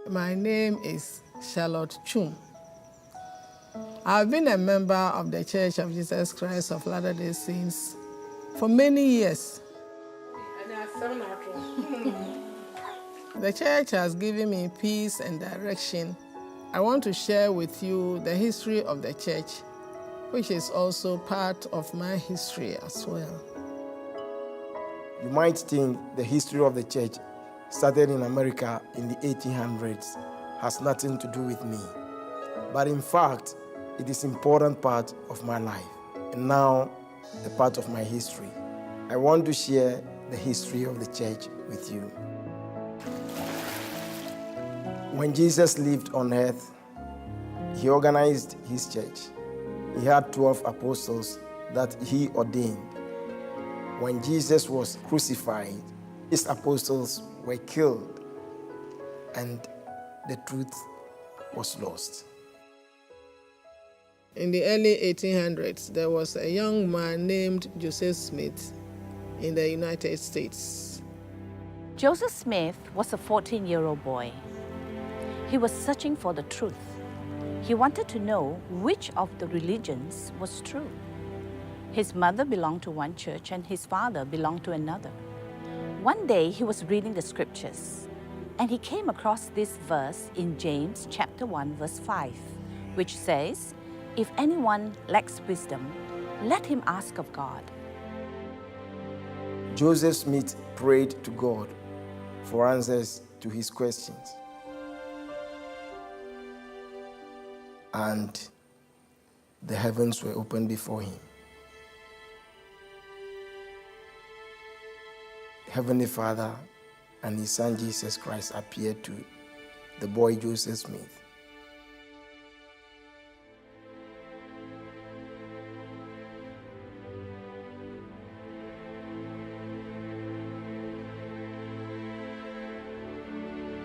My name is Charlotte Chum. I've been a member of the Church of Jesus Christ of Latter-day Saints for many years. The church has given me peace and direction. I want to share with you the history of the church, which is also part of my history as well. You might think the history of the church started in America in the 1800s has nothing to do with me. But in fact, it is an important part of my life, and now a part of my history. I want to share the history of the church with you. When Jesus lived on earth, he organized his church. He had 12 apostles that he ordained. When Jesus was crucified, his apostles were killed, and the truth was lost. In the early 1800s, there was a young man named Joseph Smith in the United States. Joseph Smith was a 14-year-old boy. He was searching for the truth. He wanted to know which of the religions was true. His mother belonged to one church and his father belonged to another. One day he was reading the scriptures and he came across this verse in James chapter 1 verse 5, which says, "If anyone lacks wisdom, let him ask of God." Joseph Smith prayed to God for answers to his questions. And the heavens were opened before him. Heavenly Father and his son Jesus Christ appeared to the boy Joseph Smith.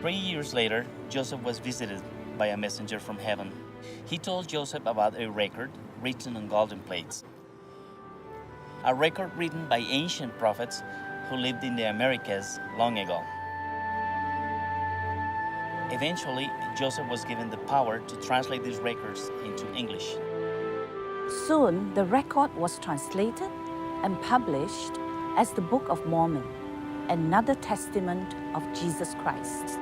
Three years later, Joseph was visited by a messenger from heaven. He told Joseph about a record written on golden plates. A record written by ancient prophets who lived in the Americas long ago. Eventually, Joseph was given the power to translate these records into English. Soon, the record was translated and published as the Book of Mormon, another testament of Jesus Christ.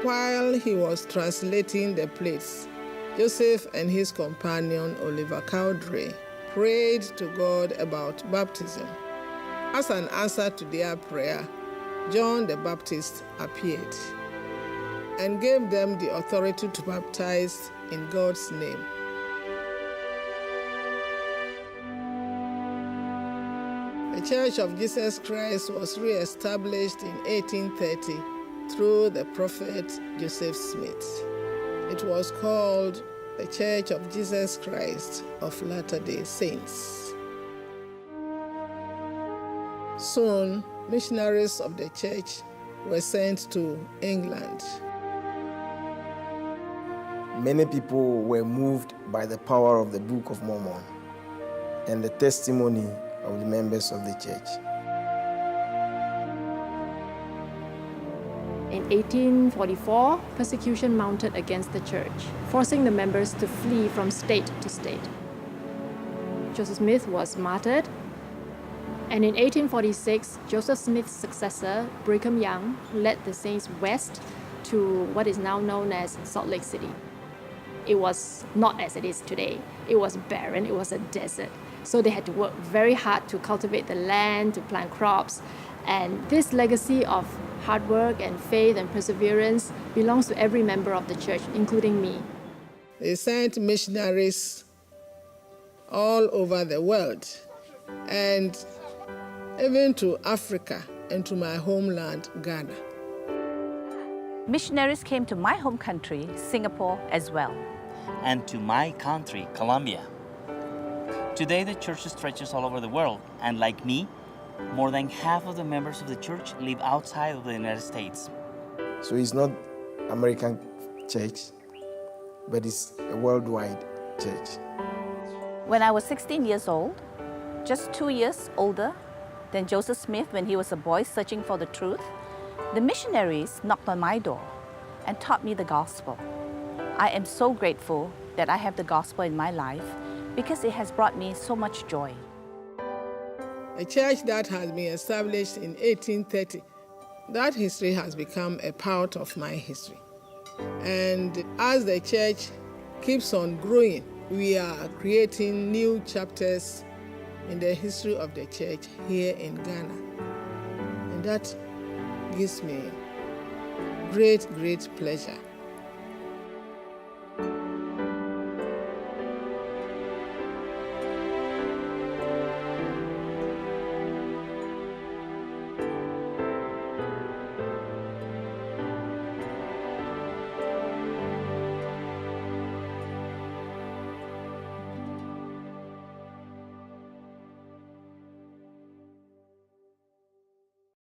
While he was translating the plates, Joseph and his companion Oliver Cowdery prayed to God about baptism. As an answer to their prayer, John the Baptist appeared and gave them the authority to baptize in God's name. The Church of Jesus Christ was re-established in 1830 through the prophet Joseph Smith. It was called the Church of Jesus Christ of Latter-day Saints. Soon, missionaries of the church were sent to England. Many people were moved by the power of the Book of Mormon and the testimony of the members of the church. In 1844, persecution mounted against the church, forcing the members to flee from state to state. Joseph Smith was martyred, and in 1846, Joseph Smith's successor, Brigham Young, led the saints west to what is now known as Salt Lake City. It was not as it is today. It was barren, it was a desert. So they had to work very hard to cultivate the land, to plant crops, and this legacy of hard work and faith and perseverance belongs to every member of the church, including me. They sent missionaries all over the world, and even to Africa and to my homeland, Ghana. Missionaries came to my home country, Singapore, as well. And to my country, Colombia. Today, the church stretches all over the world, and like me, more than half of the members of the church live outside of the United States. So it's not American church, but it's a worldwide church. When I was 16 years old, just 2 years older than Joseph Smith when he was a boy searching for the truth, The missionaries knocked on my door and taught me the gospel. I am so grateful that I have the gospel in my life because it has brought me so much joy. A church that has been established in 1830, that history has become a part of my history. And as the church keeps on growing, we are creating new chapters in the history of the church here in Ghana. And that gives me great, great pleasure.